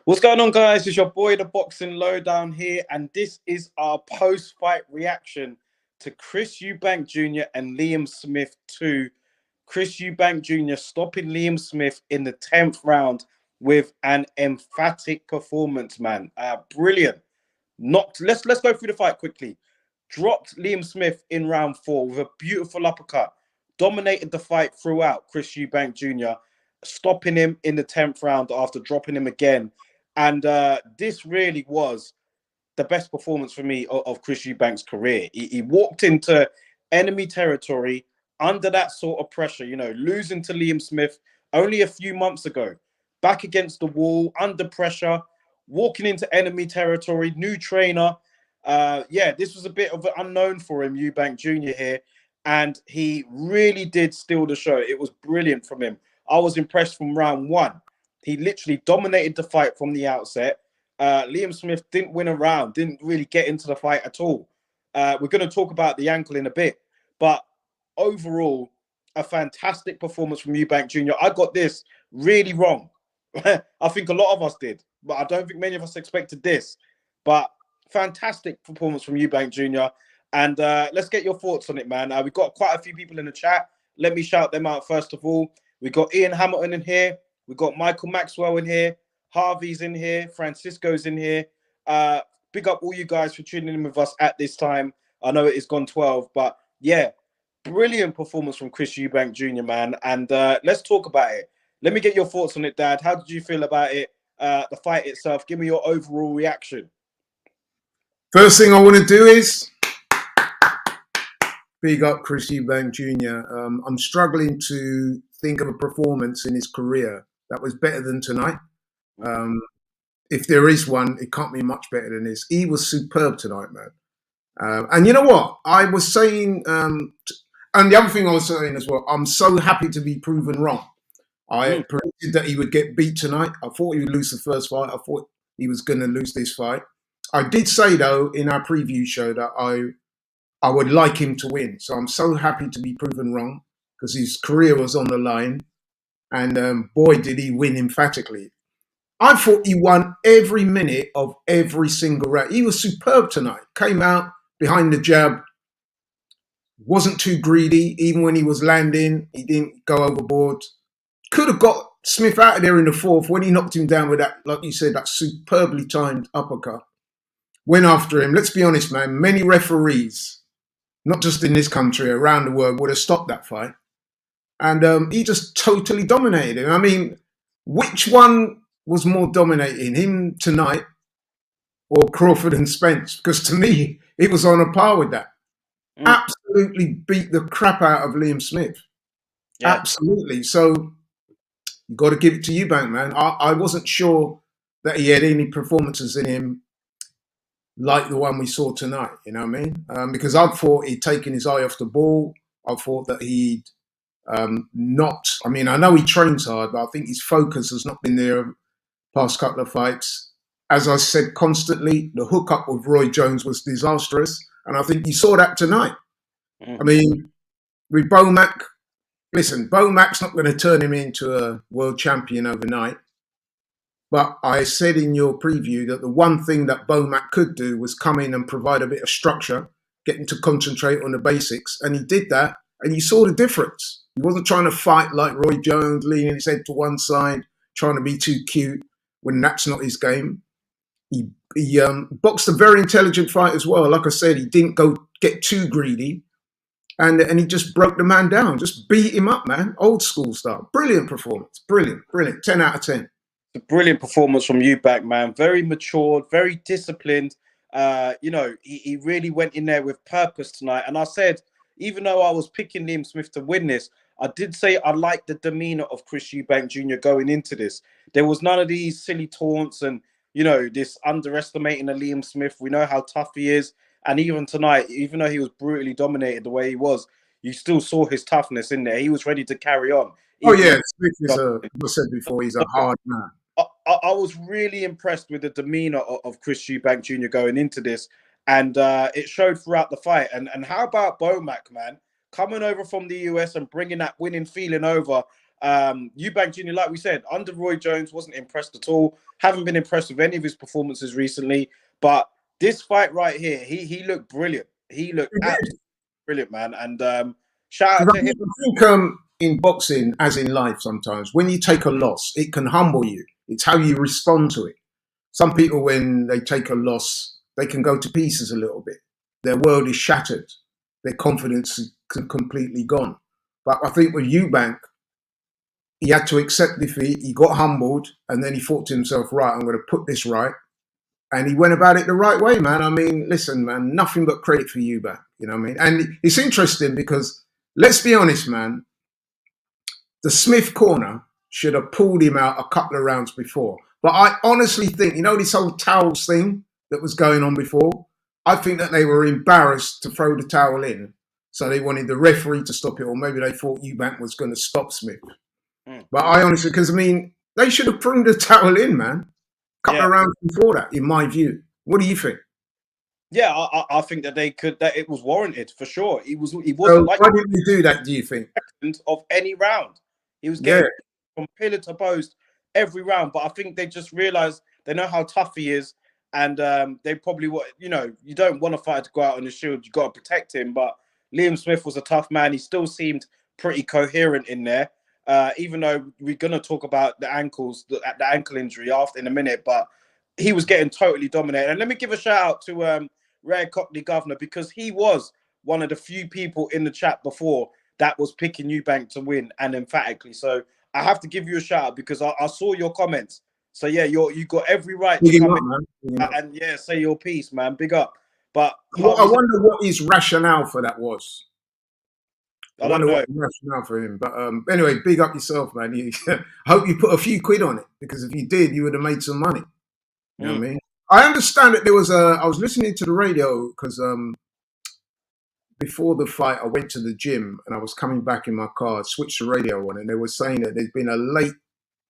What's going on, guys? It's your boy, the Boxing Lowdown here, and this is our post-fight reaction to Chris Eubank Jr. and Liam Smith 2. Chris Eubank Jr. stopping Liam Smith in the 10th round with an emphatic performance, man. Brilliant. Let's go through the fight quickly. Dropped Liam Smith in round 4 with a beautiful uppercut. Dominated the fight throughout. Chris Eubank Jr. stopping him in the 10th round after dropping him again. And this really was the best performance for me of Chris Eubank's career. He walked into enemy territory under that sort of pressure, losing to Liam Smith only a few months ago, back against the wall, under pressure, walking into enemy territory, new trainer. This was a bit of an unknown for him, Eubank Jr. here, and he really did steal the show. It was brilliant from him. I was impressed from round 1. He literally dominated the fight from the outset. Liam Smith didn't win a round, didn't really get into the fight at all. We're going to talk about the ankle in a bit, but overall, a fantastic performance from Eubank Jr. I got this really wrong. I think a lot of us did, but I don't think many of us expected this. But fantastic performance from Eubank Jr. And let's get your thoughts on it, man. We've got quite a few people in the chat. Let me shout them out first of all. We got Ian Hamilton in here. We got Michael Maxwell in here. Harvey's in here. Francisco's in here. Big up all you guys for tuning in with us at this time. I know it is gone 12, but yeah, brilliant performance from Chris Eubank Jr., man. And let's talk about it. Let me get your thoughts on it, Dad. How did you feel about it? The fight itself. Give me your overall reaction. First thing I want to do is big up Chris Eubank Jr. I'm struggling to think of a performance in his career that was better than tonight. If there is one, it can't be much better than this. He was superb tonight, man. And you know what? I was saying, and the other thing I was saying as well, I'm so happy to be proven wrong. I predicted that he would get beat tonight. I thought he would lose the first fight. I thought he was going to lose this fight. I did say, though, in our preview show that I would like him to win. So I'm so happy to be proven wrong because his career was on the line. And boy, did he win emphatically. I thought he won every minute of every single round. He was superb tonight. Came out behind the jab. Wasn't too greedy. Even when he was landing, he didn't go overboard. Could have got Smith out of there in the 4th when he knocked him down with that, like you said, that superbly timed uppercut. Went after him. Let's be honest, man. Many referees, not just in this country, around the world, would have stopped that fight. And he just totally dominated him. I mean, which one was more dominating, him tonight or Crawford and Spence? Because to me, it was on a par with that. Absolutely beat the crap out of Liam Smith. Yeah. Absolutely. So you got to give it to Eubank, man. I wasn't sure that he had any performances in him like the one we saw tonight, you know what I mean? Because I thought he'd taken his eye off the ball. I thought that he'd I know he trains hard, but I think his focus has not been there past couple of fights. As I said constantly, the hookup with Roy Jones was disastrous, and I think you saw that tonight. I mean, with Bomac, listen, Bomac's not going to turn him into a world champion overnight. But I said in your preview that the one thing that Bomac could do was come in and provide a bit of structure, get him to concentrate on the basics, and he did that, and you saw the difference. He wasn't trying to fight like Roy Jones, leaning his head to one side, trying to be too cute when that's not his game. He boxed a very intelligent fight as well. Like I said, he didn't go get too greedy, and he just broke the man down, just beat him up, man. Old school style. Brilliant performance. Brilliant. 10 out of 10. A brilliant performance from Eubank, man. Very matured, very disciplined. He really went in there with purpose tonight. And I said, even though I was picking Liam Smith to win this, I did say I liked the demeanor of Chris Eubank Jr. going into this. There was none of these silly taunts and, this underestimating of Liam Smith. We know how tough he is. And even tonight, even though he was brutally dominated the way he was, you still saw his toughness in there. He was ready to carry on. Smith is, as I said before, he's a hard man. I was really impressed with the demeanor of Chris Eubank Jr. going into this. And it showed throughout the fight. And how about Bomac, man? Coming over from the US and bringing that winning feeling over. Eubank Jr., like we said, under Roy Jones, wasn't impressed at all. Haven't been impressed with any of his performances recently. But this fight right here, he looked brilliant. He looked absolutely brilliant, man. And shout out Because to him. I think in boxing, as in life, sometimes when you take a loss, it can humble you. It's how you respond to it. Some people, when they take a loss, they can go to pieces a little bit. Their world is shattered. Their confidence is completely gone. But I think with Eubank, he had to accept defeat. He got humbled, and then he thought to himself, right, I'm going to put this right. And he went about it the right way, man. I mean, listen, man, nothing but credit for Eubank. You know what I mean? And it's interesting because, let's be honest, man, the Smith corner should have pulled him out a couple of rounds before. But I honestly think, this whole towels thing that was going on before, I think that they were embarrassed to throw the towel in. So they wanted the referee to stop it, or maybe they thought Eubank was going to stop Smith. But I honestly, because, they should have thrown the towel in, man. A couple of rounds before that, in my view. What do you think? Yeah, I think that that it was warranted for sure. He wasn't like why didn't they do that, do you think? Of any round. He was getting from pillar to post every round. But I think they just realized they know how tough he is. And they probably you don't want a fighter to go out on the shield. You got to protect him. But Liam Smith was a tough man. He still seemed pretty coherent in there. Even though we're gonna talk about the ankle injury in a minute, but he was getting totally dominated. And let me give a shout out to Rare Cockney Governor, because he was one of the few people in the chat before that was picking Eubank to win, and emphatically. So I have to give you a shout out because I saw your comments. So yeah, you got every right to come in and say your piece, man. Big up. But I wonder what his rationale for that was. I wonder what the rationale for him. But anyway, big up yourself, man. I hope you put a few quid on it, because if you did, you would have made some money. You know what I mean? I understand that there was I was listening to the radio because before the fight, I went to the gym and I was coming back in my car, switched the radio on, and they were saying that there's been a late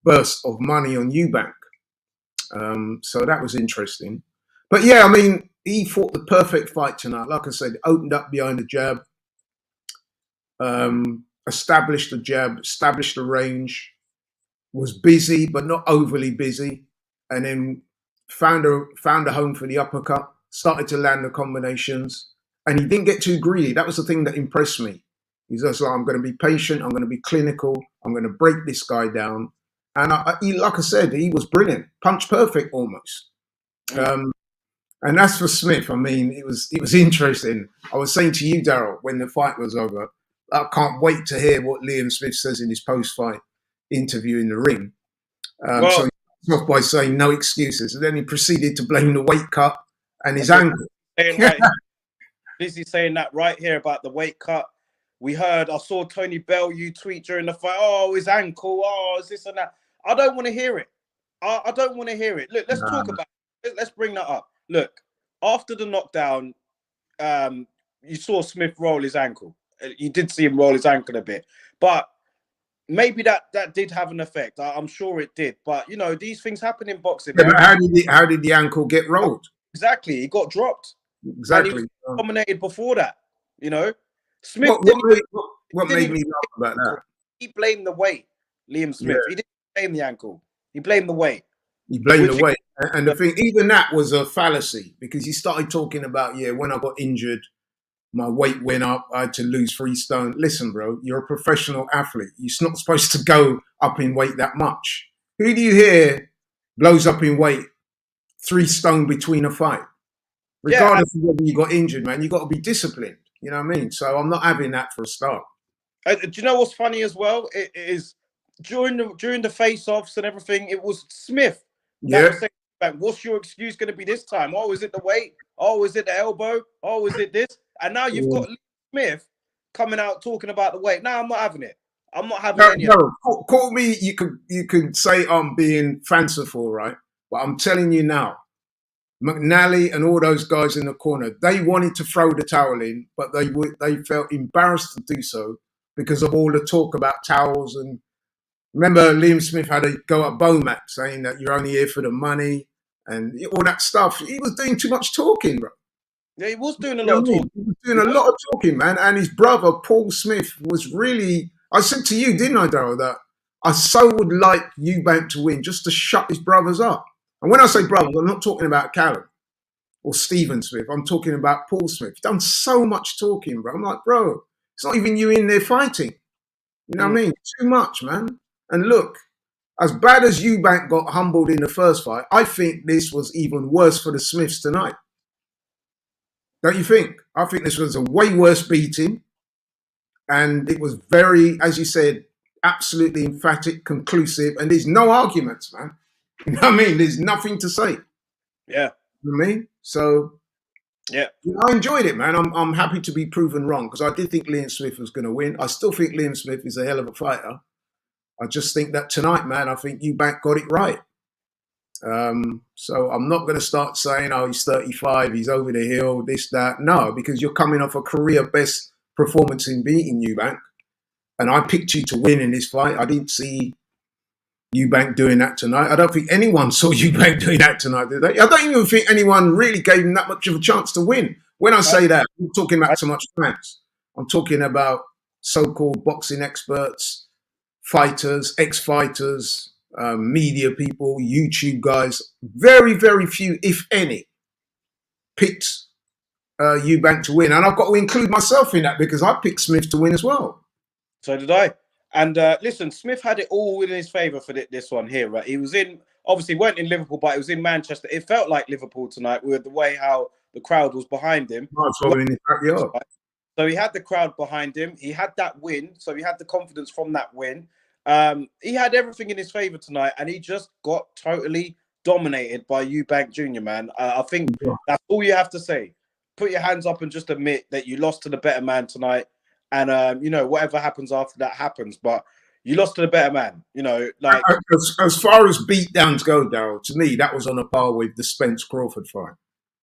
burst of money on Eubank. So that was interesting. But yeah, he fought the perfect fight tonight. Like I said, opened up behind the jab, established the jab, established the range, was busy but not overly busy, and then found a home for the uppercut, started to land the combinations, and he didn't get too greedy. That was the thing that impressed me. He's just like, I'm going to be patient, I'm going to be clinical, I'm going to break this guy down. And like I said, he was brilliant, punch perfect almost. And as for Smith, it was interesting. I was saying to you, Daryl, when the fight was over, I can't wait to hear what Liam Smith says in his post-fight interview in the ring. So he started off by saying no excuses, and then he proceeded to blame the weight cut and his ankle. Busy saying that right here about the weight cut. I saw Tony Bellew tweet during the fight, oh, his ankle, oh, is this and that. I don't want to hear it. I don't want to hear it. Look, let's talk about it. Let's bring that up. Look, after the knockdown, you saw Smith roll his ankle. You did see him roll his ankle a bit. But maybe that did have an effect. I'm sure it did. But, these things happen in boxing. Yeah, but how did the ankle get rolled? Exactly. He got dropped. Exactly. And he was dominated before that, Smith what made me laugh about that? He blamed the weight, Liam Smith. Yeah. He didn't blame the ankle. He blamed the weight. He blamed the weight. And the thing, even that was a fallacy, because he started talking about, when I got injured, my weight went up, I had to lose 3 stone. Listen, bro, you're a professional athlete. You're not supposed to go up in weight that much. Who do you hear blows up in weight 3 stone between a fight? Regardless of whether you got injured, man, you got to be disciplined. You know what I mean? So I'm not having that for a start. Do you know what's funny as well? It is during the face-offs and everything, it was Smith. Was saying, what's your excuse going to be this time? Oh, is it the weight? Oh, is it the elbow? Oh, is it this? And now you've got Smith coming out talking about the weight. No, I'm not having it. I'm not having any of it. Call me, you could say I'm being fanciful, right? But I'm telling you now, McNally and all those guys in the corner, they wanted to throw the towel in, but they felt embarrassed to do so because of all the talk about towels. And remember, Liam Smith had a go at Bomac saying that you're only here for the money and all that stuff. He was doing too much talking, bro. Yeah, he was doing a lot of talking. He was doing a lot of talking, man. And his brother, Paul Smith, was really... I said to you, didn't I, Daryl, that I so would like Eubank to win just to shut his brothers up. And when I say brothers, I'm not talking about Callum or Stephen Smith. I'm talking about Paul Smith. He's done so much talking, bro. I'm like, bro, it's not even you in there fighting. You know what I mean? Too much, man. And look, as bad as Eubank got humbled in the first fight, I think this was even worse for the Smiths tonight. Don't you think? I think this was a way worse beating. And it was very, as you said, absolutely emphatic, conclusive. And there's no arguments, man. You know what I mean? There's nothing to say. Yeah. You know what I mean? So, yeah, I enjoyed it, man. I'm happy to be proven wrong because I did think Liam Smith was going to win. I still think Liam Smith is a hell of a fighter. I just think that tonight, man, I think Eubank got it right. So I'm not going to start saying, oh, he's 35, he's over the hill, this, that. No, because you're coming off a career best performance in beating Eubank. And I picked you to win in this fight. I didn't see Eubank doing that tonight. I don't think anyone saw Eubank doing that tonight, did they? I don't even think anyone really gave him that much of a chance to win. When I say that, I'm talking about so much fans. I'm talking about so-called boxing experts, fighters, ex-fighters, media people, YouTube guys. Very, very few, if any, picked Eubank to win. And I've got to include myself in that because I picked Smith to win as well. So did I. And listen, Smith had it all in his favour for this one here, right? He was in, obviously weren't in Liverpool, but it was in Manchester. It felt like Liverpool tonight with the way how the crowd was behind him. In his backyard. So he had the crowd behind him. He had that win. So he had the confidence from that win. He had everything in his favour tonight, and he just got totally dominated by Eubank Jr., man. I think that's all you have to say. Put your hands up and just admit that you lost to the better man tonight. And, you know, whatever happens after that happens. But you lost to the better man, you know. Like As far as beatdowns go, Daryl, to me, that was on a par with the Spence Crawford fight.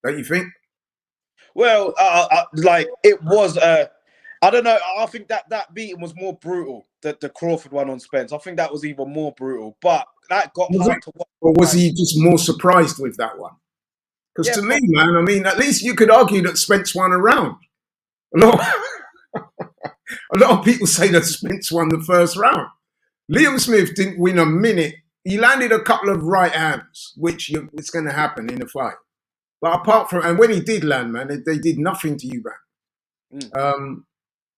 Don't you think? Well, like it was, I don't know. I think that beating was more brutal, the Crawford one on Spence. I think that was even more brutal. But that got hard to watch. Or was he just more surprised with that one? Because to me, man, I mean, at least you could argue that Spence won a round. A lot of people say that Spence won the first round. Liam Smith didn't win a minute. He landed a couple of right hands, which it's going to happen in a fight. But apart from, and when he did land, man, they did nothing to Eubank.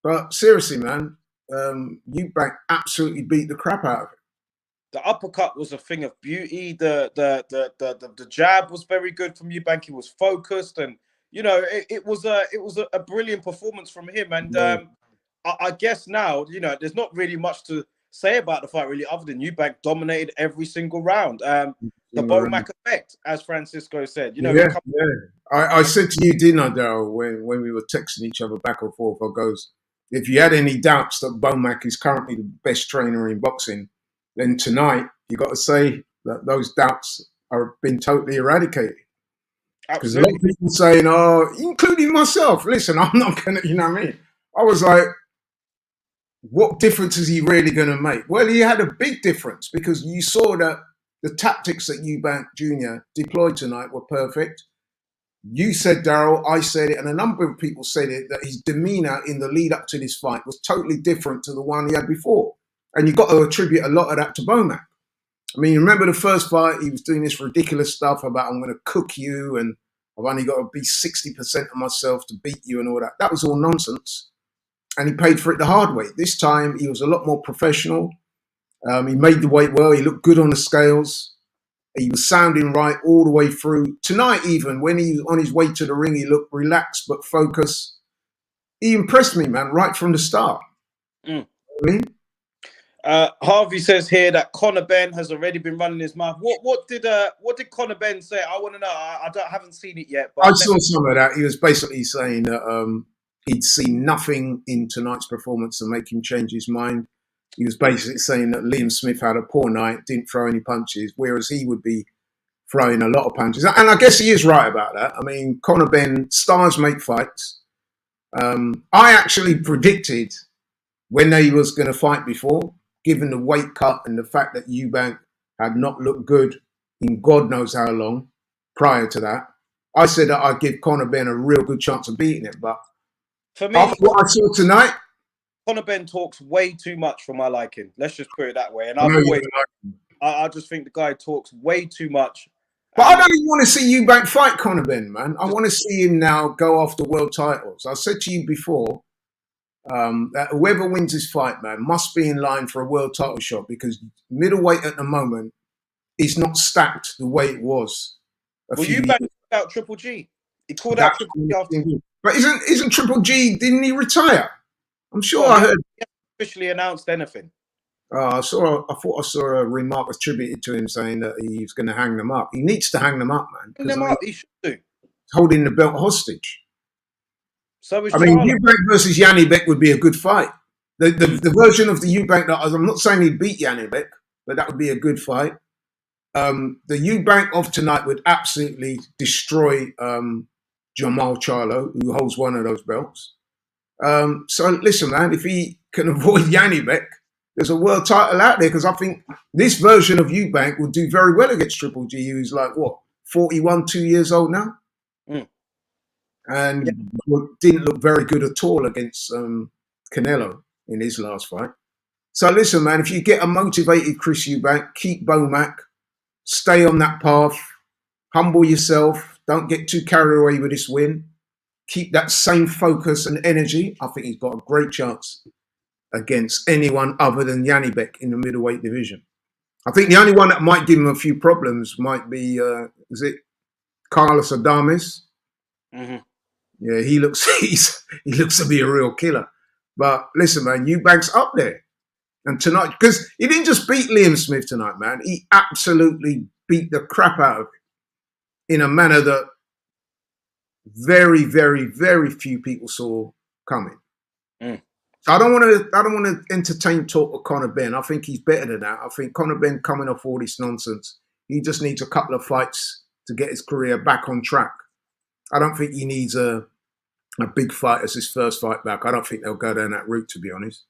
But seriously, man, Eubank absolutely beat the crap out of him. The uppercut was a thing of beauty. The jab was very good from Eubank. He was focused, and you know it was a brilliant performance from him. And I guess now, you know, there's not really much to say about the fight really, other than Eubank dominated every single round. The Eubank effect, as Francisco said. You know, I said to you, didn't I, Daryl, when we were texting each other back and forth, I goes, if you had any doubts that Eubank is currently the best trainer in boxing, then tonight you got to say that those doubts are been totally eradicated. Because a lot of people saying, oh, including myself, listen, I'm not going to, you know what I mean? I was like, what difference is he really going to make? Well, he had a big difference because you saw that the tactics that Eubank Jr. deployed tonight were perfect. You said, Daryl, I said it, and a number of people said it, that his demeanour in the lead up to this fight was totally different to the one he had before. And you've got to attribute a lot of that to Eubank. I mean, remember the first fight, he was doing this ridiculous stuff about, I'm going to cook you and I've only got to be 60% of myself to beat you and all that. That was all nonsense. And he paid for it the hard way. This time, he was a lot more professional. He made the weight well. He looked good on the scales. He was sounding right all the way through. Tonight, even, when he was on his way to the ring, he looked relaxed but focused. He impressed me, man, right from the start. I mean? Harvey says here that Conor Benn has already been running his mouth. What did Conor Benn say? I want to know. I haven't seen it yet. But I saw some of that. He was basically saying that he'd seen nothing in tonight's performance to make him change his mind. He was basically saying that Liam Smith had a poor night, didn't throw any punches, whereas he would be throwing a lot of punches. And I guess he is right about that. I mean, Conor Benn, stars make fights. I actually predicted when they was going to fight before, given the weight cut and the fact that Eubank had not looked good in God knows how long prior to that, I said that I'd give Conor Benn a real good chance of beating him. But for me, after what I saw tonight, Conor Ben talks way too much for my liking. Let's just put it that way. And I I've know you always, don't like him. I just think the guy talks way too much. But I And don't even want to see Eubank fight Conor Ben, man. I want to see him now go after world titles. I said to you before that whoever wins this fight, man, must be in line for a world title shot because middleweight at the moment is not stacked the way it was a well, few you years. back out Triple G. He called out That's Triple G after. but isn't Triple G? Didn't he retire? I'm sure Well, I heard. he hasn't officially announced anything. I saw. I thought I saw a remark attributed to him saying that he's going to hang them up. He needs to hang them up, man, Hang because them I mean, up. He should do. holding the belt hostage. So is I mean, Charlo. Eubank versus Janibek would be a good fight. The, the, Mm. the version of the Eubank that I'm not saying he'd beat Janibek, but that would be a good fight. The Eubank of tonight would absolutely destroy Jamal Charlo, who holds one of those belts. So listen, man, if he can avoid Janibek, there's a world title out there because I think this version of Eubank will do very well against Triple G, who's like, what, 41, 2 years old now? Mm. Yeah. And didn't look very good at all against Canelo in his last fight. So listen, man, if you get a motivated Chris Eubank, keep Bomac, stay on that path, humble yourself, don't get too carried away with this win. Keep that same focus and energy. I think he's got a great chance against anyone other than Janibek in the middleweight division. I think the only one that might give him a few problems might be, is it Carlos Adames? Mm-hmm. Yeah, he looks he looks to be a real killer. But listen, man, Eubank's up there. And tonight, because he didn't just beat Liam Smith tonight, man. He absolutely beat the crap out of him in a manner that very, very, very few people saw coming. Mm. So I don't want to entertain talk with Conor Ben. I think he's better than that. I think Conor Ben coming off all this nonsense, he just needs a couple of fights to get his career back on track. I don't think he needs a big fight as his first fight back. I don't think they'll go down that route, to be honest.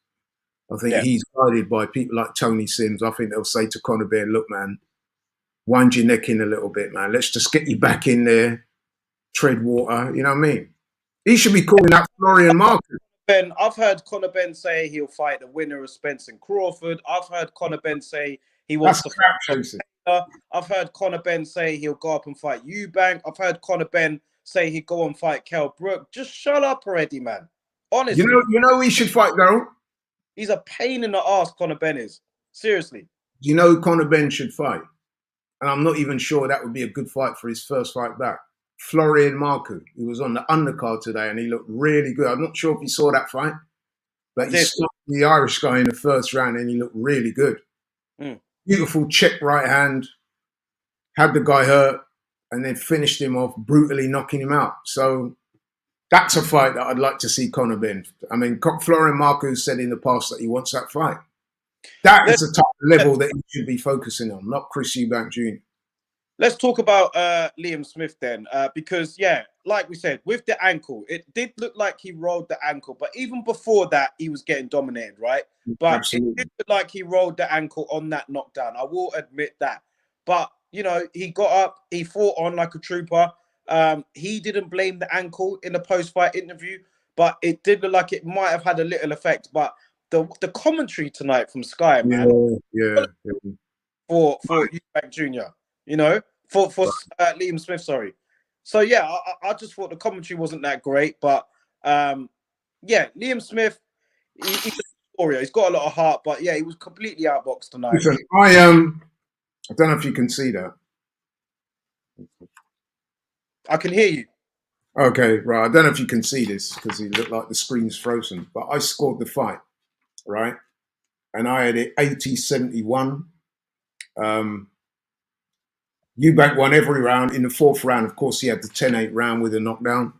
I think he's guided by people like Tony Sims. I think they'll say to Conor Ben, look, man, wind your neck in a little bit, man. Let's just get you back in there, tread water. You know what I mean? He should be calling out Florian Marcus. Ben, I've heard Conor Ben say he'll fight the winner of Spence and Crawford. I've heard Conor Ben say he wants to fight. I've heard Conor Ben say he'll go up and fight Eubank. I've heard Conor Ben say he'd go and fight Kell Brook. Just shut up already, man. Honestly. You know he should fight, Daryl? He's a pain in the ass, Conor Ben is. Seriously. Do you know who Conor Ben should fight? And I'm not even sure that would be a good fight for his first fight back. Florian Marku, who was on the undercard today, and he looked really good. I'm not sure if you saw that fight, but he stopped the Irish guy in the first round, and he looked really good. Mm. Beautiful check right hand, had the guy hurt, and then finished him off, brutally knocking him out. So that's a fight that I'd like to see Conor Ben. I mean, Florian Marku said in the past that he wants that fight. That is the type of level that he should be focusing on, not Chris Eubank Jr. Let's talk about Liam Smith then, because, yeah, like we said, with the ankle, it did look like he rolled the ankle. But even before that, he was getting dominated, right? But Absolutely. It did look like he rolled the ankle on that knockdown. I will admit that. But, you know, he got up, he fought on like a trooper. He didn't blame the ankle in the post-fight interview, but it did look like it might have had a little effect. But the commentary tonight from Sky, man, yeah. for Eubank Jr., you know, for Liam Smith, sorry. So, yeah, I just thought the commentary wasn't that great. But, yeah, Liam Smith, he's a warrior. He's got a lot of heart. But, yeah, he was completely outboxed tonight. Listen, I don't know if you can see that. I can hear you. Okay, right. I don't know if you can see this because it looked like the screen's frozen. But I scored the fight, right? And I had it 80-71. Eubank won every round. In the fourth round, of course, he had the 10-8 round with a knockdown.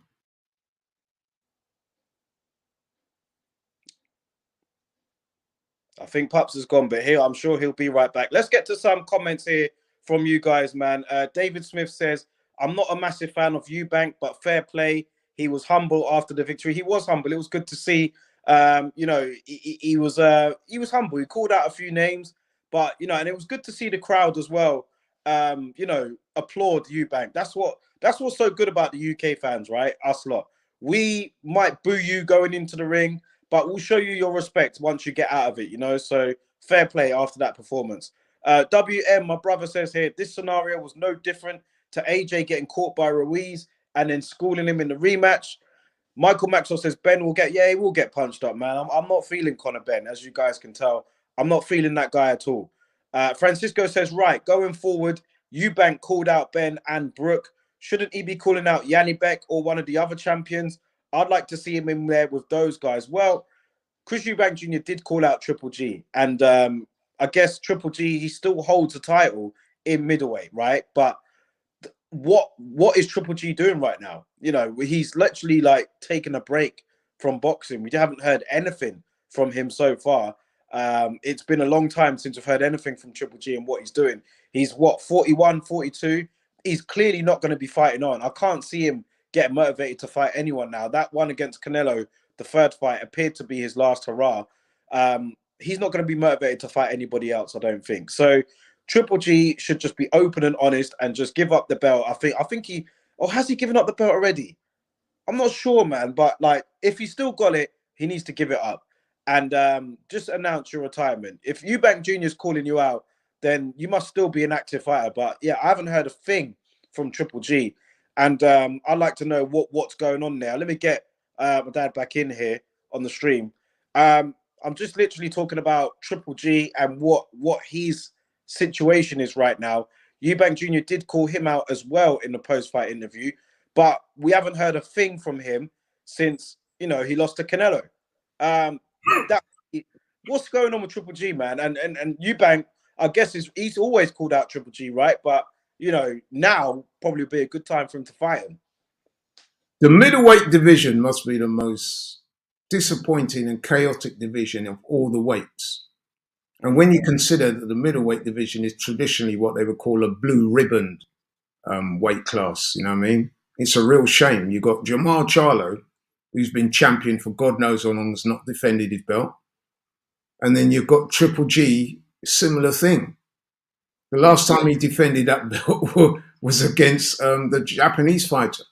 I think Pups has gone, but here I'm sure he'll be right back. Let's get to some comments here from you guys, man. David Smith says, I'm not a massive fan of Eubank, but fair play. He was humble after the victory. He was humble. It was good to see. You know, he was humble. He called out a few names, but you know, and it was good to see the crowd as well. You know, applaud Eubank. That's what's so good about the UK fans, right? Us lot. We might boo you going into the ring, but we'll show you your respect once you get out of it, you know. So fair play after that performance. WM, my brother says here, this scenario was no different to AJ getting caught by Ruiz and then schooling him in the rematch. Michael Maxwell says Ben will get, yeah, he will get punched up, man. I'm not feeling Conor Ben, as you guys can tell. I'm not feeling that guy at all. Francisco says, right, going forward, Eubank called out Ben and Brooke. Shouldn't he be calling out Yanni Beck or one of the other champions? I'd like to see him in there with those guys. Well, Chris Eubank Jr. did call out Triple G, and I guess Triple G, he still holds a title in middleweight, right? But what is Triple G doing right now? You know, he's literally like taking a break from boxing. We haven't heard anything from him so far. It's been a long time since we've heard anything from Triple G and what he's doing. He's what, 41, 42? He's clearly not going to be fighting on. I can't see him getting motivated to fight anyone now. That one against Canelo, the third fight, appeared to be his last hurrah. He's not going to be motivated to fight anybody else, I don't think. So Triple G should just be open and honest and just give up the belt. I think he, or has he given up the belt already? I'm not sure, man. But like, if he still got it, he needs to give it up and just announce your retirement. If Eubank Jr. is calling you out, then you must still be an active fighter. But yeah, I haven't heard a thing from Triple G, and I'd like to know what's going on there. Let me get my dad back in here on the stream. I'm just literally talking about Triple G and what his situation is right now. Eubank Jr. did call him out as well in the post-fight interview, but we haven't heard a thing from him since, you know, he lost to Canelo. What's going on with Triple G, man? And Eubank, I guess he's always called out Triple G, right? But you know, now probably be a good time for him to fight him. The middleweight division must be the most disappointing and chaotic division of all the weights. And when you consider that the middleweight division is traditionally what they would call a blue ribbon weight class, you know what I mean? It's a real shame. You've got Jamal Charlo, who's been champion for God knows how long, has not defended his belt. And then you've got Triple G, similar thing. The last time he defended that belt was against the Japanese fighter,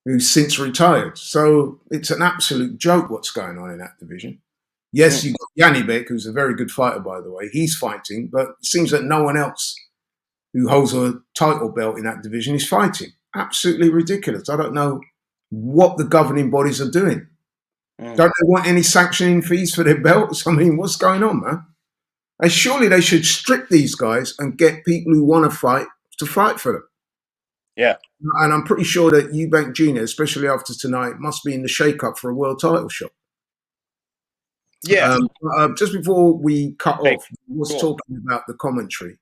who's since retired. So it's an absolute joke what's going on in that division. Yes, you've got Yanni Beck, who's a very good fighter, by the way. He's fighting, but it seems that no one else who holds a title belt in that division is fighting. Absolutely ridiculous. I don't know what the governing bodies are doing. Don't they want any sanctioning fees for their belts? I mean, what's going on, man? And surely they should strip these guys and get people who want to fight for them. Yeah. And I'm pretty sure that Eubank Jr., especially after tonight, must be in the shake-up for a world title shot. Yeah. Just before we cut off, I was talking about the commentary.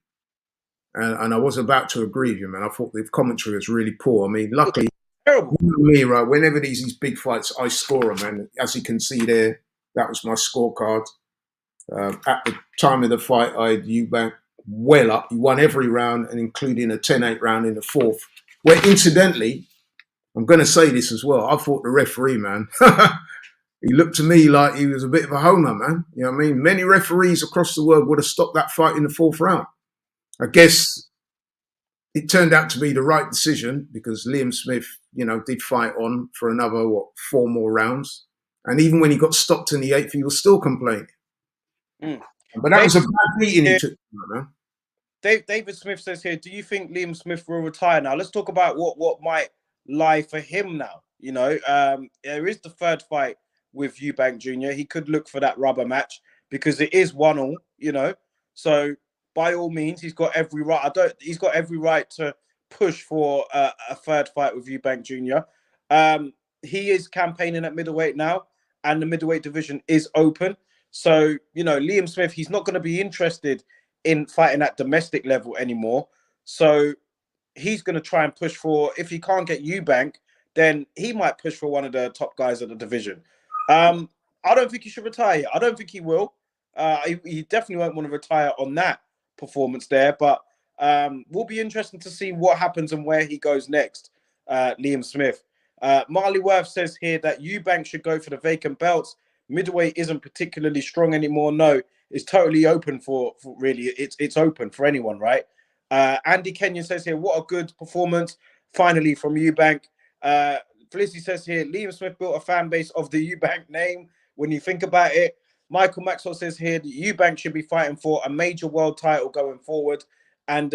And I was about to agree with you, man. I thought the commentary was really poor. I mean, luckily, terrible. Me, right, whenever these big fights, I score them. And as you can see there, that was my scorecard. At the time of the fight, I had Eubank well up. He won every round, and including a 10-8 round in the fourth. Where, incidentally, I'm going to say this as well, I thought the referee, man, he looked to me like he was a bit of a homer, man. You know what I mean? Many referees across the world would have stopped that fight in the fourth round. I guess it turned out to be the right decision because Liam Smith, you know, did fight on for another, 4 more rounds. And even when he got stopped in the 8th, he was still complaining. But that was a bad beating he took, man. David Smith says here, do you think Liam Smith will retire now? Let's talk about what might lie for him now. You know, there is the third fight with Eubank Jr. He could look for that rubber match because it is 1-1, you know. So by all means, he's got every right. He's got every right to push for a third fight with Eubank Jr. He is campaigning at middleweight now, and the middleweight division is open. So, you know, Liam Smith, he's not going to be interested in fighting at domestic level anymore. So he's going to try and push for, if he can't get Eubank, then he might push for one of the top guys of the division. I don't think he should retire. I don't think he will. He definitely won't want to retire on that performance there, but will be interesting to see what happens and where he goes next, Liam Smith. Marley Worth says here that Eubank should go for the vacant belts. Middleweight isn't particularly strong anymore. No, it's totally open for really. It's open for anyone, right? Andy Kenyon says here, what a good performance finally from Eubank. Felicity says here, Liam Smith built a fan base of the Eubank name, when you think about it. Michael Maxwell says here that Eubank should be fighting for a major world title going forward. And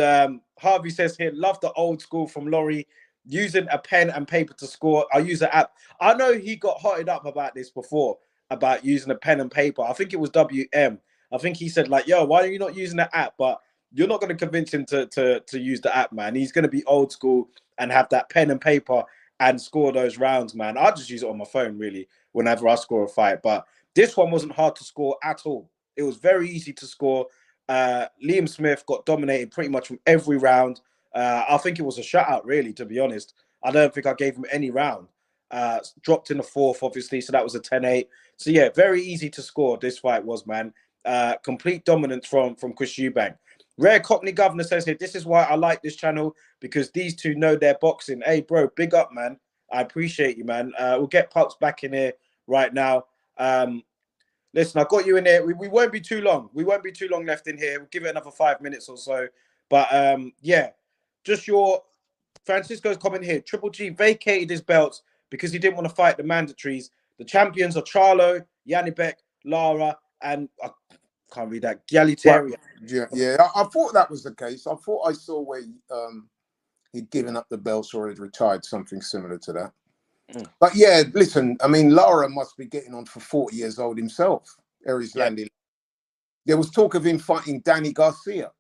Harvey says here, love the old school from Laurie, using a pen and paper to score. I'll use an app. I know he got hotted up about this before, about using a pen and paper. I think it was WM. I think he said, like, yo, why are you not using the app? But you're not going to convince him to use the app, man. He's going to be old school and have that pen and paper and score those rounds, man. I'll just use it on my phone, really, whenever I score a fight. But this one wasn't hard to score at all. It was very easy to score. Liam Smith got dominated pretty much from every round. I think it was a shutout, really, to be honest. I don't think I gave him any round. Dropped in the fourth, obviously, so that was a 10-8. So, yeah, very easy to score, this fight was, man. Complete dominance from Chris Eubank. Rare Cockney Governor says here, this is why I like this channel, because these two know their boxing. Hey, bro, big up, man. I appreciate you, man. We'll get Pups back in here right now. Listen, I got you in here. We won't be too long. We won't be too long left in here. We'll give it another 5 minutes or so. But yeah, just your Francisco's comment here. Triple G vacated his belts because he didn't want to fight the mandatories. The champions are Charlo, Yanibek, Lara, and I can't read that. Galitaria. Well, yeah. I thought that was the case. I thought I saw where he'd given up the belts or had retired, something similar to that. But yeah, listen, I mean, Lara must be getting on for 40 years old himself. Aries Landy. There was talk of him fighting Danny Garcia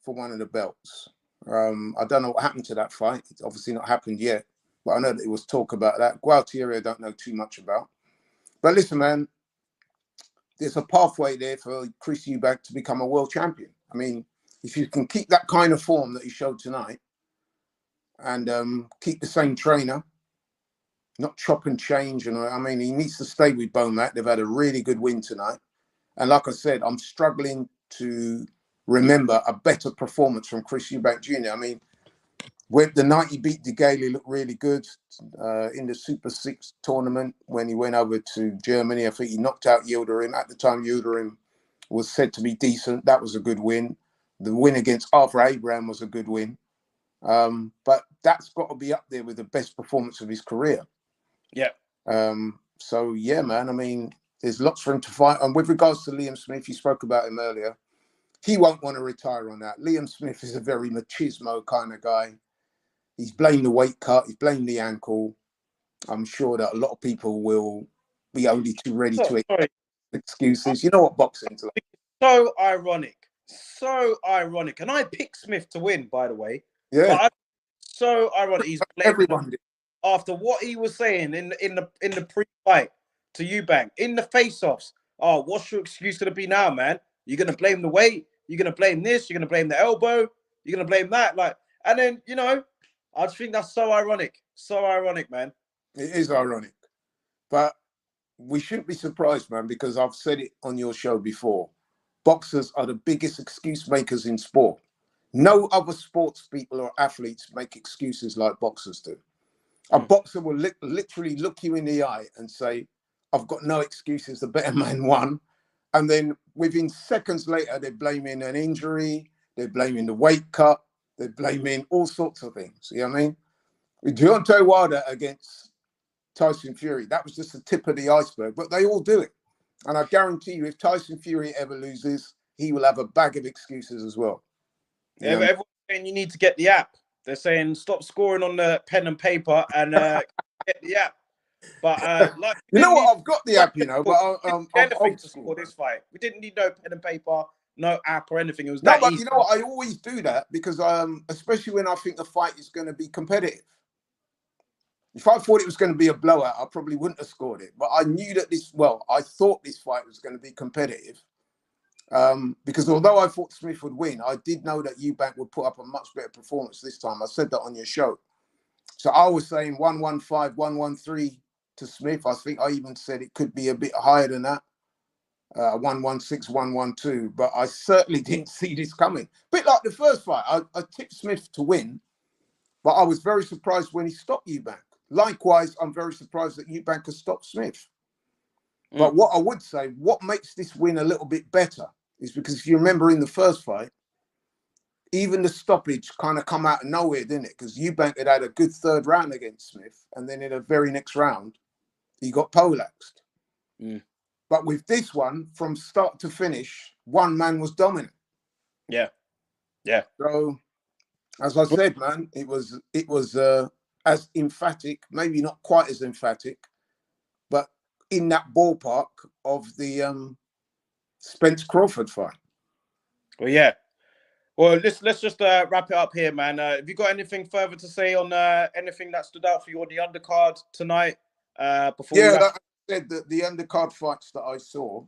for one of the belts. I don't know what happened to that fight. It's obviously not happened yet, but I know that there was talk about that. Gualtieri, I don't know too much about. But listen, man, there's a pathway there for Chris Eubank to become a world champion. I mean, if you can keep that kind of form that he showed tonight and keep the same trainer, not chop and change. And I mean, he needs to stay with Bomac. They've had a really good win tonight. And like I said, I'm struggling to remember a better performance from Chris Eubank Jr. I mean, with the night he beat DeGale looked really good in the Super 6 tournament when he went over to Germany. I think he knocked out Yildirim. At the time, Yildirim was said to be decent. That was a good win. The win against Arthur Abraham was a good win. But that's got to be up there with the best performance of his career. Yeah. So yeah, man. I mean, there's lots for him to fight. And with regards to Liam Smith, you spoke about him earlier. He won't want to retire on that. Liam Smith is a very machismo kind of guy. He's blamed the weight cut. He's blamed the ankle. I'm sure that a lot of people will be only too ready to accept excuses. You know what boxing's like. So ironic. So ironic. And I picked Smith to win, by the way. Yeah. So ironic. He's everyone did. After what he was saying in the pre-fight to Eubank, in the face-offs. Oh, what's your excuse going to be now, man? You're going to blame the weight? You're going to blame this? You're going to blame the elbow? You're going to blame that? Like, and then, you know, I just think that's so ironic. So ironic, man. It is ironic. But we shouldn't be surprised, man, because I've said it on your show before. Boxers are the biggest excuse makers in sport. No other sports people or athletes make excuses like boxers do. A boxer will literally look you in the eye and say, I've got no excuses, the better man won. And then within seconds later, they're blaming an injury, they're blaming the weight cut, they're blaming all sorts of things. You know what I mean? With Deontay Wilder against Tyson Fury, that was just the tip of the iceberg, but they all do it. And I guarantee you, if Tyson Fury ever loses, he will have a bag of excuses as well. Yeah, everyone's saying you need to get the app. They're saying stop scoring on the pen and paper and get the app. But like, you know what? I've got the app, you know, but I'm old to score this fight. We didn't need no pen and paper, no app or anything. It was no, that but easy. You know what? I always do that because especially when I think the fight is going to be competitive. If I thought it was going to be a blowout, I probably wouldn't have scored it. But I knew that I thought this fight was going to be competitive. Because although I thought Smith would win, I did know that Eubank would put up a much better performance this time. I said that on your show. So I was saying 115, 113 to Smith. I think I even said it could be a bit higher than that. 116, 112. But I certainly didn't see this coming. A bit like the first fight. I tipped Smith to win, but I was very surprised when he stopped Eubank. Likewise, I'm very surprised that Eubank has stopped Smith. But what I would say, what makes this win a little bit better is because if you remember in the first fight, even the stoppage kind of come out of nowhere, didn't it? Because Eubank had a good third round against Smith. And then in the very next round, he got poleaxed. But with this one, from start to finish, one man was dominant. Yeah, yeah. So, as I said, man, it was as emphatic, maybe not quite as emphatic, but in that ballpark of the Spence Crawford fight. Well, yeah. Well, let's just wrap it up here, man. Have you got anything further to say on anything that stood out for you on the undercard tonight? Before we Yeah, wrap. like I said, the undercard fights that I saw,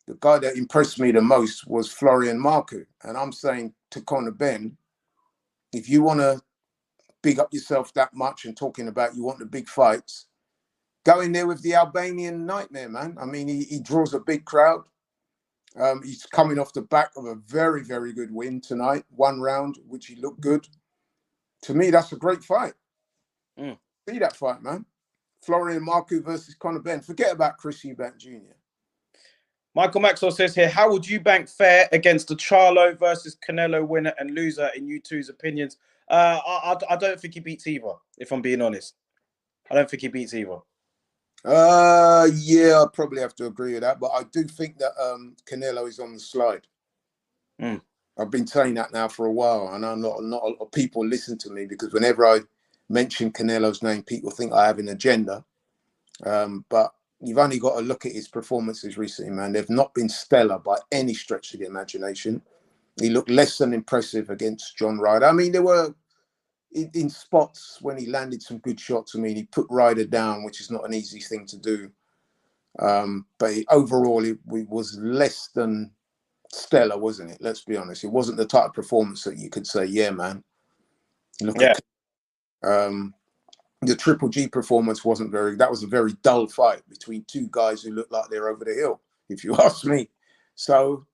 the guy that impressed me the most was Florian Marku. And I'm saying to Conor Ben, if you want to big up yourself that much and talking about you want the big fights, go in there with the Albanian nightmare, man. I mean, he draws a big crowd. He's coming off the back of a very, very good win tonight, 1 round, which he looked good. To me, that's a great fight. See that fight, man. Florian Marku versus Conor Ben. Forget about Chris Eubank Jr. Michael Maxwell says here, how would Eubank fare against the Charlo versus Canelo winner and loser in you two's opinions? I don't think he beats either, if I'm being honest. I don't think he beats either. Yeah, I probably have to agree with that. But I do think that Canelo is on the slide. I've been saying that now for a while. I know not a lot of people listen to me because whenever I mention Canelo's name, people think I have an agenda. But you've only got to look at his performances recently, man. They've not been stellar by any stretch of the imagination. He looked less than impressive against John Ryder. I mean, there were in spots when he landed some good shots. I mean, he put Ryder down, which is not an easy thing to do. But overall, it was less than stellar, wasn't it? Let's be honest. It wasn't the type of performance that you could say, yeah, man. Look at the Triple G performance wasn't that was a very dull fight between two guys who looked like they're over the hill, if you ask me. So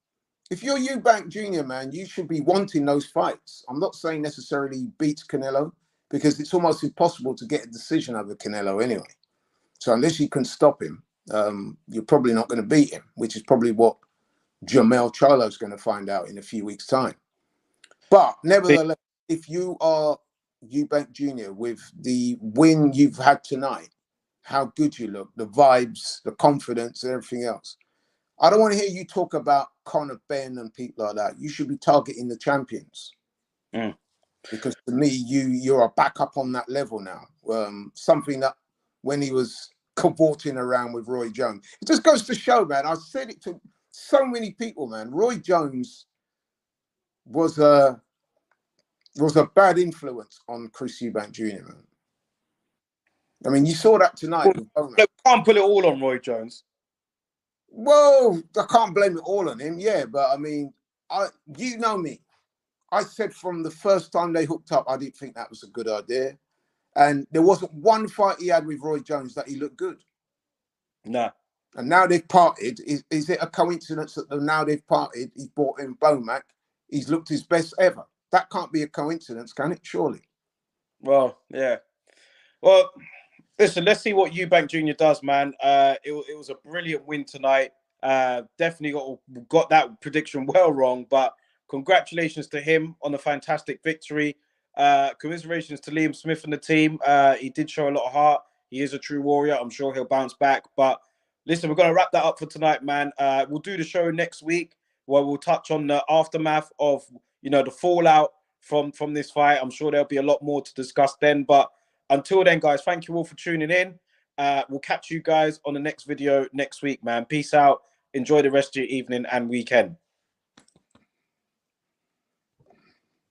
if you're Eubank Jr., man, you should be wanting those fights. I'm not saying necessarily he beats Canelo because it's almost impossible to get a decision over Canelo anyway. So unless you can stop him, you're probably not going to beat him, which is probably what Jermell Charlo's going to find out in a few weeks' time. But nevertheless, if you are Eubank Jr. with the win you've had tonight, how good you look, the vibes, the confidence, everything else. I don't want to hear you talk about Conor Ben and people like that. You should be targeting the champions. Because to me, you're back up on that level now. Something that when he was cavorting around with Roy Jones, it just goes to show, man. I said it to so many people, man. Roy Jones was a bad influence on Chris Eubank Jr., man. I mean, you saw that tonight. Can't put it all on Roy Jones. Well, I can't blame it all on him, yeah. But I mean, you know me. I said from the first time they hooked up, I didn't think that was a good idea. And there wasn't one fight he had with Roy Jones that he looked good. No. And now they've parted. Is it a coincidence that now they've parted? He's brought in Womack. He's looked his best ever. That can't be a coincidence, can it? Surely. Well, yeah. Well, listen, let's see what Eubank Jr. does, man. It was a brilliant win tonight. Definitely got that prediction well wrong, but congratulations to him on a fantastic victory. Commiserations to Liam Smith and the team. He did show a lot of heart. He is a true warrior. I'm sure he'll bounce back. But listen, we're going to wrap that up for tonight, man. We'll do the show next week where we'll touch on the aftermath of, the fallout from this fight. I'm sure there'll be a lot more to discuss then. But until then, guys, thank you all for tuning in. We'll catch you guys on the next video next week, man. Peace out. Enjoy the rest of your evening and weekend.